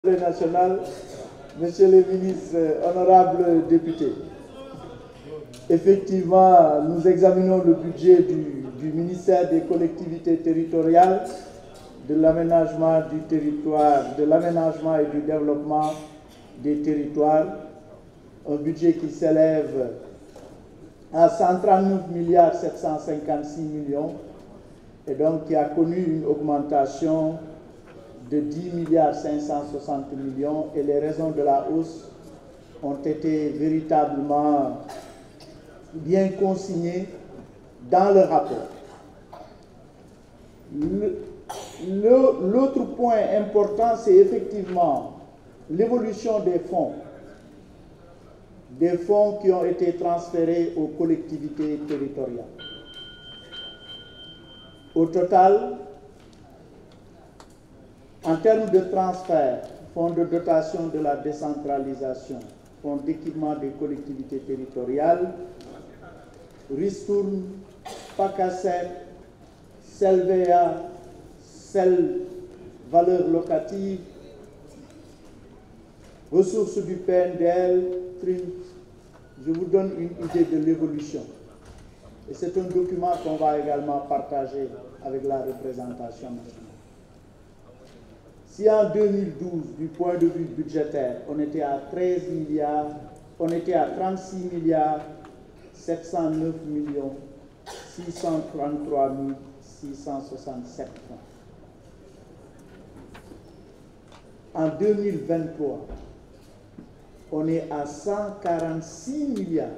National, Monsieur le ministre, honorables députés. Effectivement, nous examinons le budget du ministère des collectivités territoriales, de l'aménagement du territoire, de l'aménagement et du développement des territoires. Un budget qui s'élève à 139 milliards 756 millions et donc qui a connu une augmentation de 10 milliards 560 millions et les raisons de la hausse ont été véritablement bien consignées dans le rapport. L'autre point important, c'est effectivement l'évolution des fonds qui ont été transférés aux collectivités territoriales. Au total, en termes de transfert, fonds de dotation de la décentralisation, fonds d'équipement des collectivités territoriales, Ristourne, PACASEN, CELVEA, CEL, valeur locative, ressources du PNDL, TRIM. Je vous donne une idée de l'évolution. Et c'est un document qu'on va également partager avec la représentation nationale. Si en 2012, du point de vue budgétaire, on était à 13 milliards, on était à 36 milliards 709 millions 633 667 francs. En 2023, on est à 146 milliards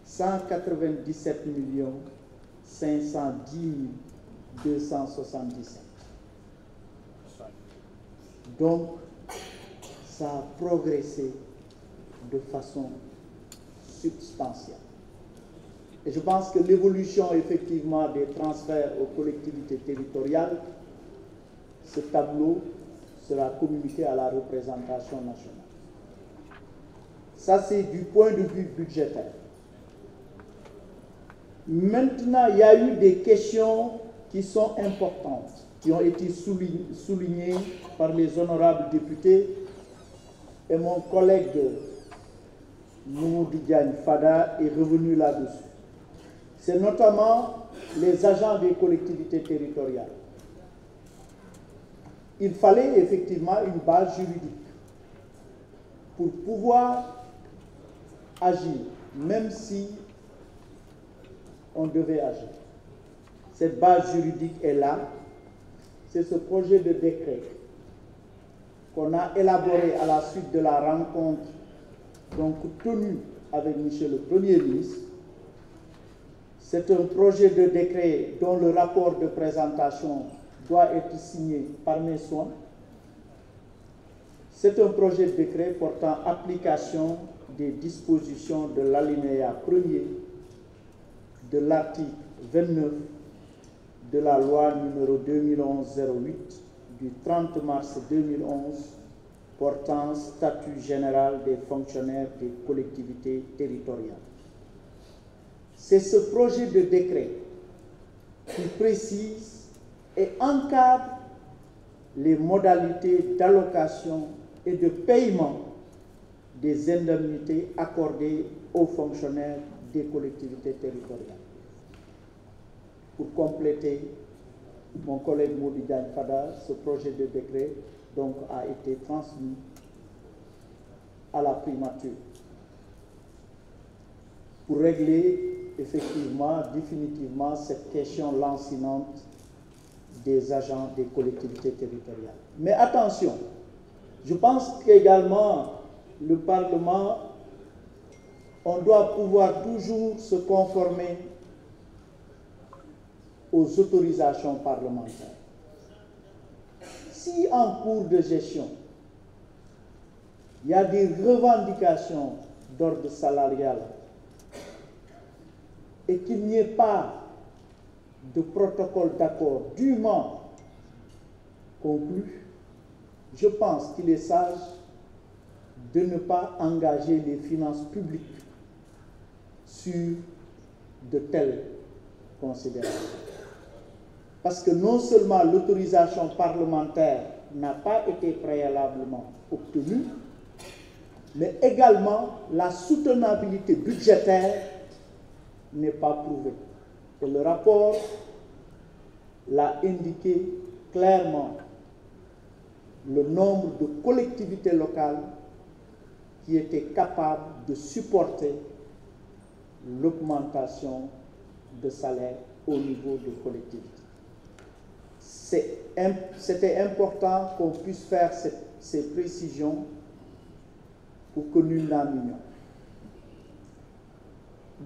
197 millions 510 277. Donc, ça a progressé de façon substantielle. Et je pense que l'évolution effectivement des transferts aux collectivités territoriales, ce tableau sera communiqué à la représentation nationale. Ça, c'est du point de vue budgétaire. Maintenant, il y a eu des questions qui sont importantes, qui ont été soulignées par les honorables députés et mon collègue Mamadou Diagne Fada est revenu là-dessus. C'est notamment les agents des collectivités territoriales. Il fallait effectivement une base juridique pour pouvoir agir, même si on devait agir. Cette base juridique est là. C'est ce projet de décret qu'on a élaboré à la suite de la rencontre tenue avec M. le Premier ministre. C'est un projet de décret dont le rapport de présentation doit être signé par mes soins. C'est un projet de décret portant application des dispositions de l'alinéa 1er de l'article 29 de la loi numéro 2011-08 du 30 mars 2011 portant statut général des fonctionnaires des collectivités territoriales. C'est ce projet de décret qui précise et encadre les modalités d'allocation et de paiement des indemnités accordées aux fonctionnaires des collectivités territoriales. Pour compléter, mon collègue Mamadou Diagne Fada, ce projet de décret donc a été transmis à la primature pour régler effectivement, définitivement cette question lancinante des agents des collectivités territoriales. Mais attention, je pense qu'également le Parlement, on doit pouvoir toujours se conformer aux autorisations parlementaires. Si en cours de gestion, il y a des revendications d'ordre salarial et qu'il n'y ait pas de protocole d'accord dûment conclu, je pense qu'il est sage de ne pas engager les finances publiques sur de telles considérations. Parce que non seulement l'autorisation parlementaire n'a pas été préalablement obtenue, mais également la soutenabilité budgétaire n'est pas prouvée. Et le rapport l'a indiqué clairement, le nombre de collectivités locales qui étaient capables de supporter l'augmentation de salaire au niveau de collectivités. C'était important qu'on puisse faire ces précisions pour que nous n'amenions.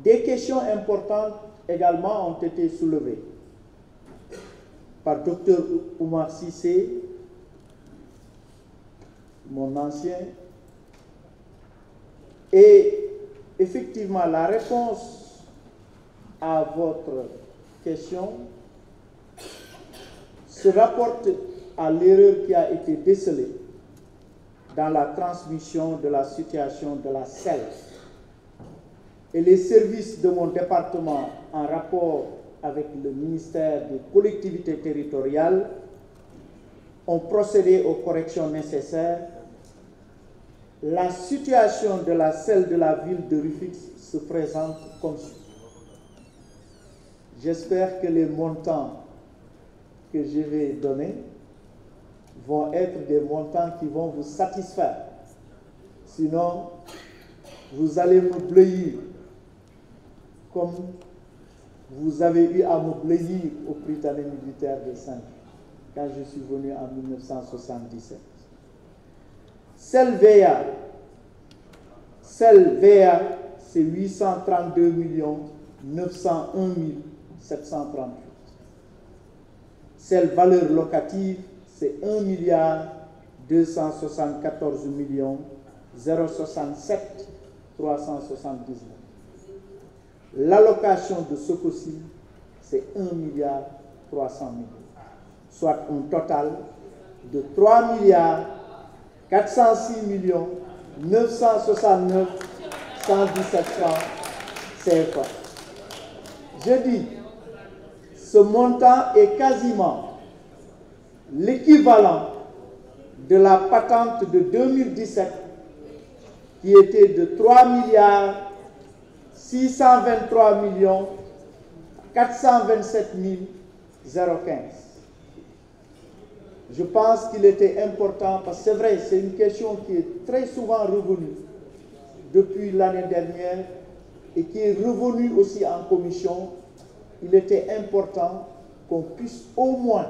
Des questions importantes également ont été soulevées par Dr Oumar Cissé, mon ancien, et effectivement la réponse à votre question se rapporte à l'erreur qui a été décelée dans la transmission de la situation de la SEL. Et les services de mon département, en rapport avec le ministère des collectivités territoriales, ont procédé aux corrections nécessaires. La situation de la SEL de la ville de Rufisque se présente comme suit. J'espère que les montants que je vais donner vont être des montants qui vont vous satisfaire. Sinon, vous allez me bleuir comme vous avez eu à me bleuir au Prytanée militaire de Saint-Louis quand je suis venu en 1977. CELVEA, c'est 832 901 738. Celle valeur locative, c'est 1 274 067 379. L'allocation de Sococim, c'est 1 300 000, soit un total de 3 406 969 117 francs CFA. Je dis, ce montant est quasiment l'équivalent de la patente de 2017 qui était de 3 623 427 015. Je pense qu'il était important, parce que c'est vrai, c'est une question qui est très souvent revenue depuis l'année dernière et qui est revenue aussi en commission. Il était important qu'on puisse au moins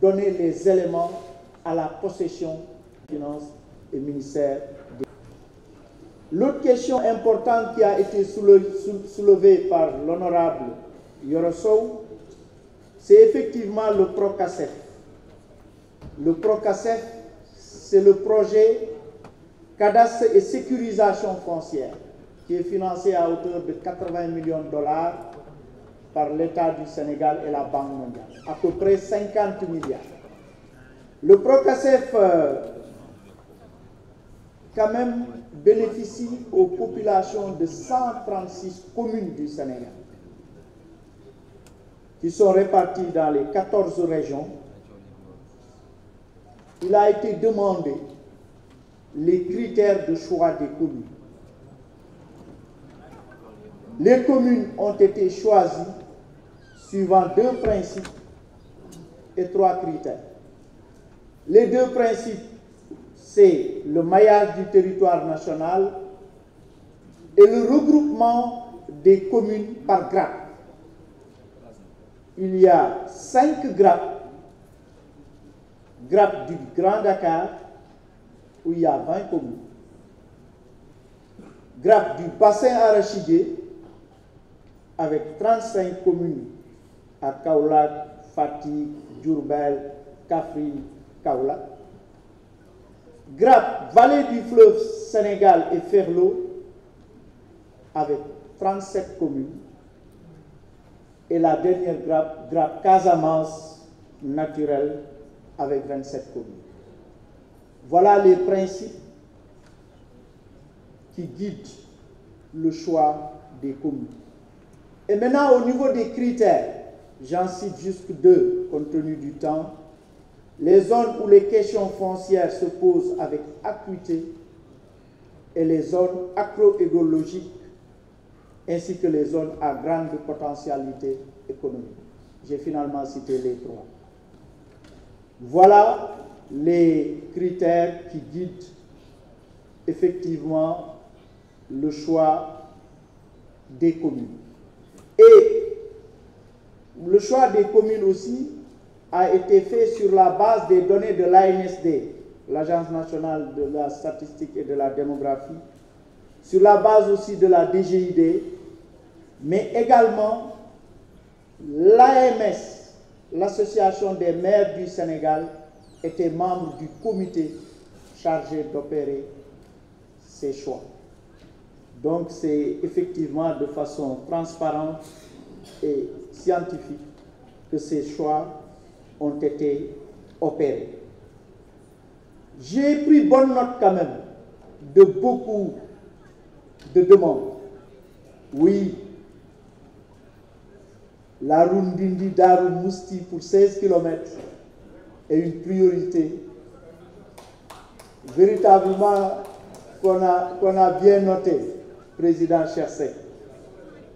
donner les éléments à la possession des Finances et ministère. L'autre question importante qui a été soulevée par l'honorable Yorosow, c'est effectivement le PROCASEF. Le PROCASEF, c'est le projet cadastre et sécurisation foncière qui est financé à hauteur de 80 millions de dollars par l'État du Sénégal et la Banque mondiale, à peu près 50 milliards. Le PROCASEF, quand même, bénéficie aux populations de 136 communes du Sénégal, qui sont réparties dans les 14 régions. Il a été demandé les critères de choix des communes. Les communes ont été choisies suivant 2 principes et 3 critères. Les 2 principes, c'est le maillage du territoire national et le regroupement des communes par grappe. Il y a 5 grappes. Grappe du Grand Dakar, où il y a 20 communes. Grappe du bassin arachidier, avec 35 communes à Kaolack, Fatick, Diourbel, Kaffrine, Kaolack. Grappe vallée du fleuve Sénégal et Ferlo, avec 37 communes. Et la dernière grappe, grappe Casamance naturelle, avec 27 communes. Voilà les principes qui guident le choix des communes. Et maintenant, au niveau des critères, j'en cite juste 2 compte tenu du temps. les zones où les questions foncières se posent avec acuité et les zones agroécologiques ainsi que les zones à grande potentialité économique. J'ai finalement cité les trois. Voilà les critères qui guident effectivement le choix des communes. Et le choix des communes aussi a été fait sur la base des données de l'ANSD, l'Agence nationale de la statistique et de la démographie, sur la base aussi de la DGID, mais également l'AMS, l'Association des maires du Sénégal, était membre du comité chargé d'opérer ces choix. Donc c'est effectivement de façon transparente et scientifique que ces choix ont été opérés. J'ai pris bonne note quand même de beaucoup de demandes. Oui, la route Ndindi Darou Mousti pour 16 km est une priorité. Véritablement qu'on a bien noté, Président Chersek.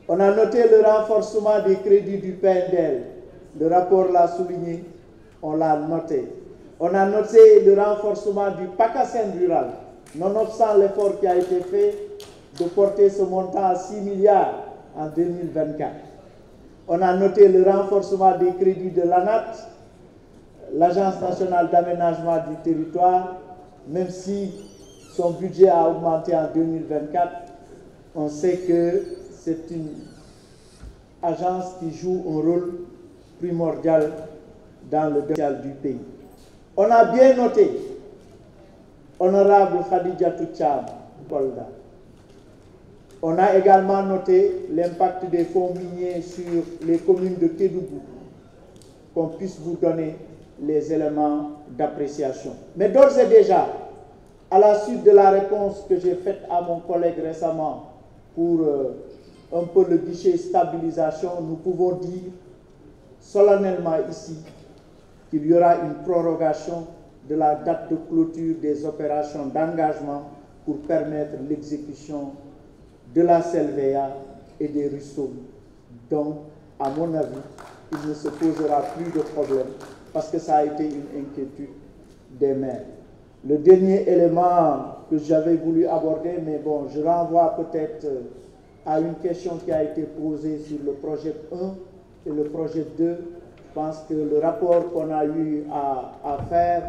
On a noté le renforcement des crédits du PNDL. Le rapport l'a souligné, on l'a noté. On a noté le renforcement du PACASEN rural, nonobstant l'effort qui a été fait de porter ce montant à 6 milliards en 2024. On a noté le renforcement des crédits de l'ANAT, l'Agence nationale d'aménagement du territoire, même si son budget a augmenté en 2024, on sait que c'est une agence qui joue un rôle primordial dans le développement du pays. On a bien noté, honorable Khadijatou Thiam Kolda. On a également noté l'impact des fonds miniers sur les communes de Kédougou, qu'on puisse vous donner les éléments d'appréciation. Mais d'ores et déjà, à la suite de la réponse que j'ai faite à mon collègue récemment pour un peu le guichet stabilisation, nous pouvons dire solennellement ici qu'il y aura une prorogation de la date de clôture des opérations d'engagement pour permettre l'exécution de la CELVEA et des ruisseaux. Donc, à mon avis, il ne se posera plus de problème parce que ça a été une inquiétude des maires. Le dernier élément que j'avais voulu aborder, mais bon, je renvoie peut-être à une question qui a été posée sur le projet 1 et le projet 2. Je pense que le rapport qu'on a eu à faire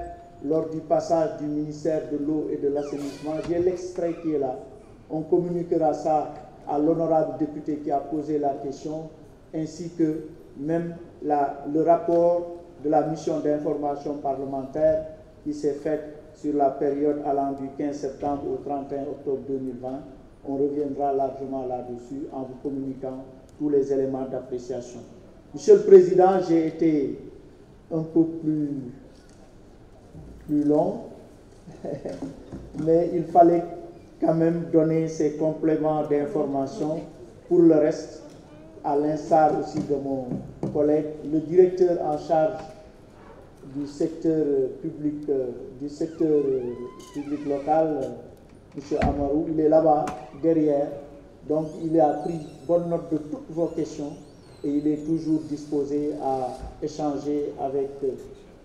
lors du passage du ministère de l'eau et de l'assainissement, j'ai l'extrait qui est là. On communiquera ça à l'honorable député qui a posé la question, ainsi que même le rapport de la mission d'information parlementaire qui s'est faite sur la période allant du 15 septembre au 31 octobre 2020. On reviendra largement là-dessus en vous communiquant tous les éléments d'appréciation. Monsieur le Président, j'ai été un peu plus long, mais il fallait quand même donner ces compléments d'information. Pour le reste, à l'instar aussi de mon collègue, le directeur en charge du secteur public local, M. Amarou, il est là-bas, derrière. Donc, il a pris bonne note de toutes vos questions et il est toujours disposé à échanger avec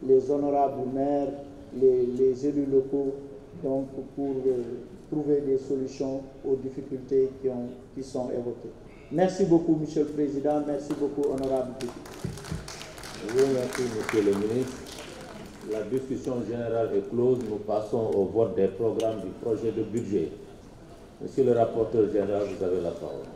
les honorables maires, les élus locaux, donc pour trouver des solutions aux difficultés qui sont évoquées. Merci beaucoup, Monsieur le Président. Merci beaucoup, honorable député. Merci, Monsieur le ministre. La discussion générale est close. Nous passons au vote des programmes du projet de budget. Monsieur le rapporteur général, vous avez la parole.